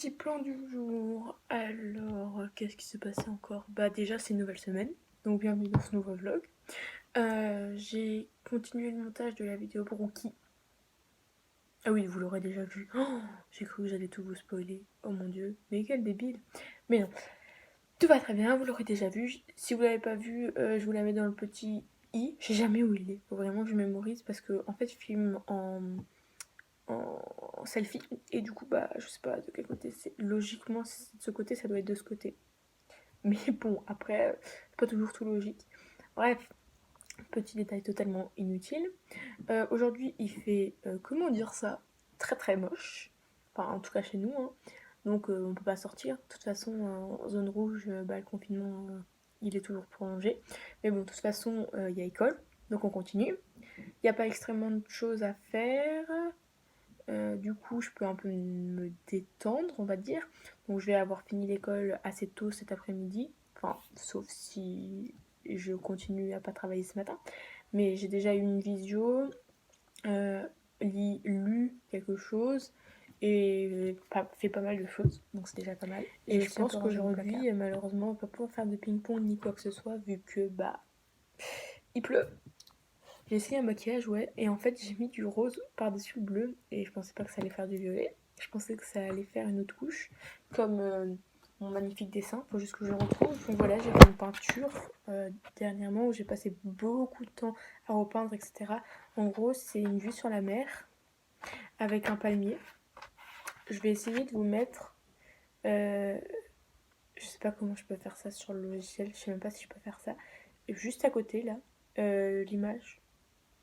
petit plan du jour. Alors, qu'est-ce qui s'est passé encore? Bah déjà, c'est une nouvelle semaine, donc bienvenue dans ce nouveau vlog. J'ai continué le montage de la vidéo Bronchi. Ah oui, vous l'aurez déjà vu. Oh, j'ai cru que j'allais tout vous spoiler. Oh mon dieu, mais quel débile. Mais non, tout va très bien, vous l'aurez déjà vu. Si vous l'avez pas vu, je vous la mets dans le petit i. Je sais jamais où il est. Faut vraiment que je mémorise parce que en fait, je filme en selfie et du coup bah je sais pas de quel côté c'est, logiquement si c'est de ce côté ça doit être de ce côté, mais bon après c'est pas toujours tout logique. Bref, petit détail totalement inutile. Aujourd'hui il fait comment dire ça, très très moche, enfin en tout cas chez nous hein. Donc on peut pas sortir de toute façon, en zone rouge bah, le confinement il est toujours prolongé, mais bon de toute façon il y a école donc on continue, il n'y a pas extrêmement de choses à faire. Du coup, je peux un peu me détendre, on va dire. Donc, je vais avoir fini l'école assez tôt cet après-midi. Enfin, sauf si je continue à pas travailler ce matin. Mais j'ai déjà eu une visio, euh, lu quelque chose et fait pas mal de choses. Donc, c'est déjà pas mal. Et je pense qu'aujourd'hui, malheureusement, on va pas pouvoir faire de ping-pong ni quoi que ce soit vu que, bah, il pleut. J'ai essayé un maquillage, ouais, et en fait j'ai mis du rose par-dessus le bleu, et je pensais pas que ça allait faire du violet. Je pensais que ça allait faire une autre couche, comme mon magnifique dessin, faut juste que je le retrouve. Donc voilà, j'ai fait une peinture dernièrement où j'ai passé beaucoup de temps à repeindre, etc. En gros, c'est une vue sur la mer avec un palmier. Je vais essayer de vous mettre, je sais pas comment je peux faire ça sur le logiciel, je sais même pas si je peux faire ça. Et juste à côté là, l'image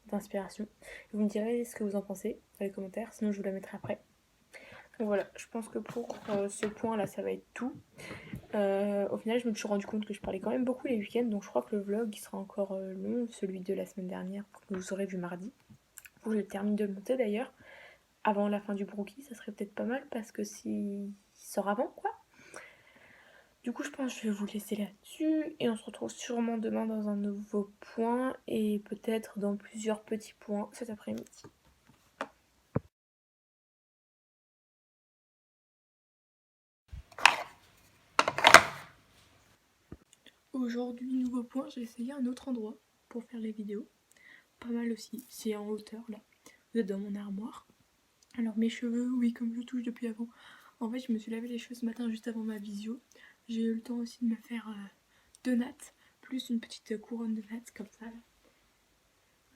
d'inspiration. Vous me direz ce que vous en pensez dans les commentaires, sinon je vous la mettrai après. Donc voilà, je pense que pour ce point là, ça va être tout. Au final, je me suis rendu compte que je parlais quand même beaucoup les week-ends, donc je crois que le vlog il sera encore long, celui de la semaine dernière, que vous aurez vu mardi. Faut que je termine de le monter d'ailleurs, avant la fin du Brookie, ça serait peut-être pas mal parce que s'il sort avant quoi. Du coup, je pense que je vais vous laisser là-dessus et on se retrouve sûrement demain dans un nouveau point et peut-être dans plusieurs petits points cet après-midi. Aujourd'hui, nouveau point, j'ai essayé un autre endroit pour faire les vidéos. Pas mal aussi, c'est en hauteur là. Vous êtes dans mon armoire. Alors mes cheveux, oui, comme je touche depuis avant. En fait, je me suis lavé les cheveux ce matin juste avant ma visio. J'ai eu le temps aussi de me faire 2 nattes, plus une petite couronne de nattes comme ça là.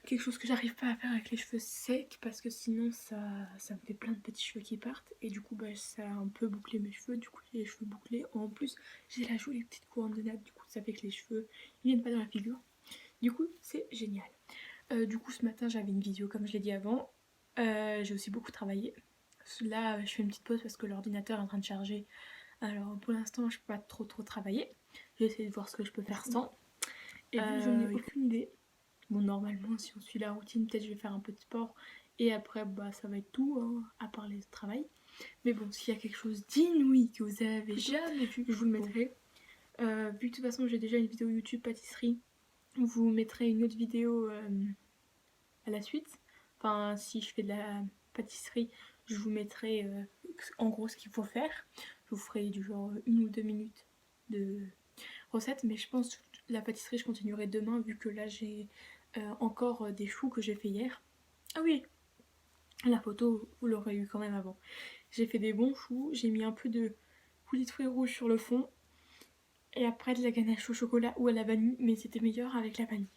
Quelque chose que j'arrive pas à faire avec les cheveux secs parce que sinon ça me fait plein de petits cheveux qui partent. Et du coup, bah, ça a un peu bouclé mes cheveux. Du coup, j'ai les cheveux bouclés. En plus, j'ai la jolie petite couronne de nattes. Du coup, ça fait que les cheveux ils viennent pas dans la figure. Du coup, c'est génial. Du coup, ce matin, j'avais une vidéo comme je l'ai dit avant. J'ai aussi beaucoup travaillé. Là, je fais une petite pause parce que l'ordinateur est en train de charger. Alors, pour l'instant, je peux pas trop travailler. J'ai essayé de voir ce que je peux faire sans. Et vu que je n'ai aucune idée. Bon, normalement, si on suit la routine, peut-être je vais faire un peu de sport. Et après, bah, ça va être tout, hein, à part le travail. Mais bon, s'il y a quelque chose d'inouï que vous avez jamais vu, je vous le mettrai. Vu que de toute façon, j'ai déjà une vidéo YouTube pâtisserie, vous mettrez une autre vidéo à la suite. Enfin, si je fais de la pâtisserie, je vous mettrai en gros ce qu'il faut faire. Je vous ferai du genre 1 ou 2 minutes de recette, mais je pense que la pâtisserie, je continuerai demain vu que là j'ai encore des choux que j'ai fait hier. Ah oui, la photo, vous l'aurez eu quand même avant. J'ai fait des bons choux, j'ai mis un peu de coulis de fruits rouges sur le fond et après de la ganache au chocolat ou à la vanille, mais c'était meilleur avec la vanille.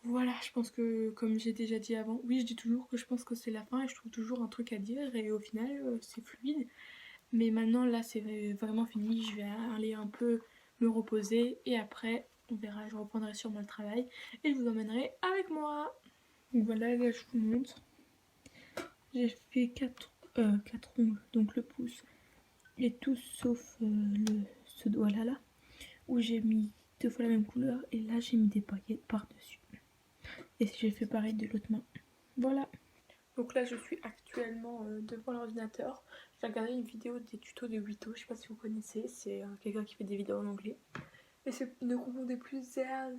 Voilà, je pense que, comme j'ai déjà dit avant, oui, je dis toujours que je pense que c'est la fin et je trouve toujours un truc à dire et au final, c'est fluide. Mais maintenant, là, c'est vraiment fini. Je vais aller un peu me reposer et après, on verra, je reprendrai sûrement le travail et je vous emmènerai avec moi. Voilà, là, je vous montre. J'ai fait 4 ongles, donc le pouce et tout sauf ce doigt-là, là, où j'ai mis 2 fois la même couleur et là, j'ai mis des paillettes par-dessus. Et j'ai fait pareil de l'autre main. Voilà. Donc là, je suis actuellement devant l'ordinateur. J'ai regardé une vidéo des tutos de Wito, je sais pas si vous connaissez, c'est quelqu'un qui fait des vidéos en anglais. Et ne confondez plus Sam.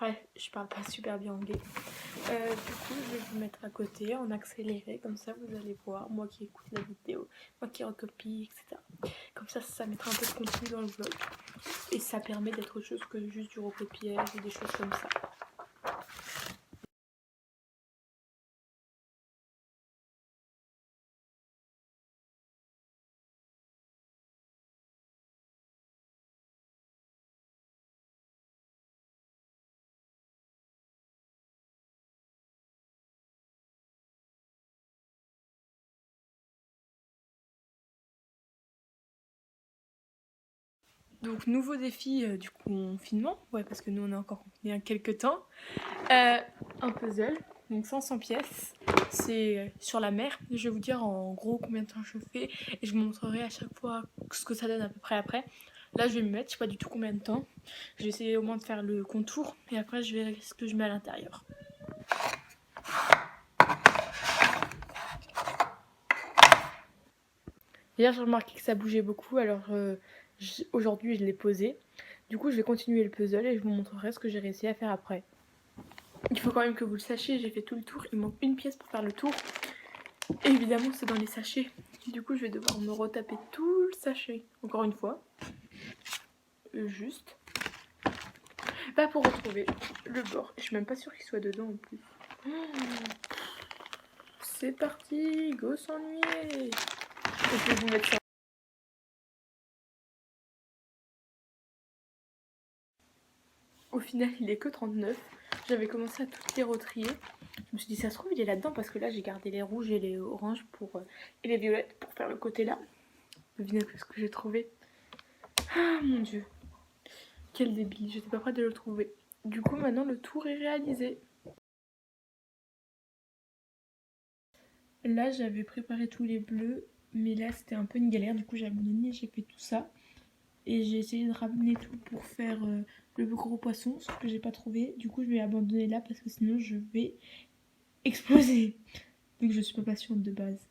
Bref, je parle pas super bien anglais. Du coup, je vais vous mettre à côté en accéléré, comme ça vous allez voir, moi qui écoute la vidéo, moi qui recopie, etc. Comme ça mettra un peu de contenu dans le vlog. Et ça permet d'être autre chose que juste du recopiage et des choses comme ça. Donc nouveau défi du confinement, ouais parce que nous on est encore confinés il y a quelques temps. Un puzzle, donc 500 pièces, c'est sur la mer. Je vais vous dire en gros combien de temps je fais et je vous montrerai à chaque fois ce que ça donne à peu près après. Là je vais me mettre, je sais pas du tout combien de temps. Je vais essayer au moins de faire le contour et après je verrai ce que je mets à l'intérieur. Hier j'ai remarqué que ça bougeait beaucoup, alors aujourd'hui je l'ai posé. Du coup je vais continuer le puzzle et je vous montrerai ce que j'ai réussi à faire après. Il faut quand même que vous le sachiez, j'ai fait tout le tour, il manque une pièce pour faire le tour. Et évidemment c'est dans les sachets. Du coup je vais devoir me retaper tout le sachet. Encore une fois. Juste. Pas pour retrouver le bord. Je suis même pas sûre qu'il soit dedans en plus. C'est parti, go s'ennuyer. Je vais vous mettre ça. Au final il est que 39. J'avais commencé à toutes les retrier. Je me suis dit ça se trouve il est là-dedans parce que là j'ai gardé les rouges et les oranges et les violettes pour faire le côté là. Devinez ce que j'ai trouvé. Ah mon dieu. Quel débile, j'étais pas prête de le trouver. Du coup maintenant le tour est réalisé. Là j'avais préparé tous les bleus, mais là c'était un peu une galère, du coup j'ai abandonné, j'ai fait tout ça. Et j'ai essayé de ramener tout pour faire le gros poisson, sauf que j'ai pas trouvé. Du coup je vais abandonner là parce que sinon je vais exploser. Donc je suis pas patiente de base.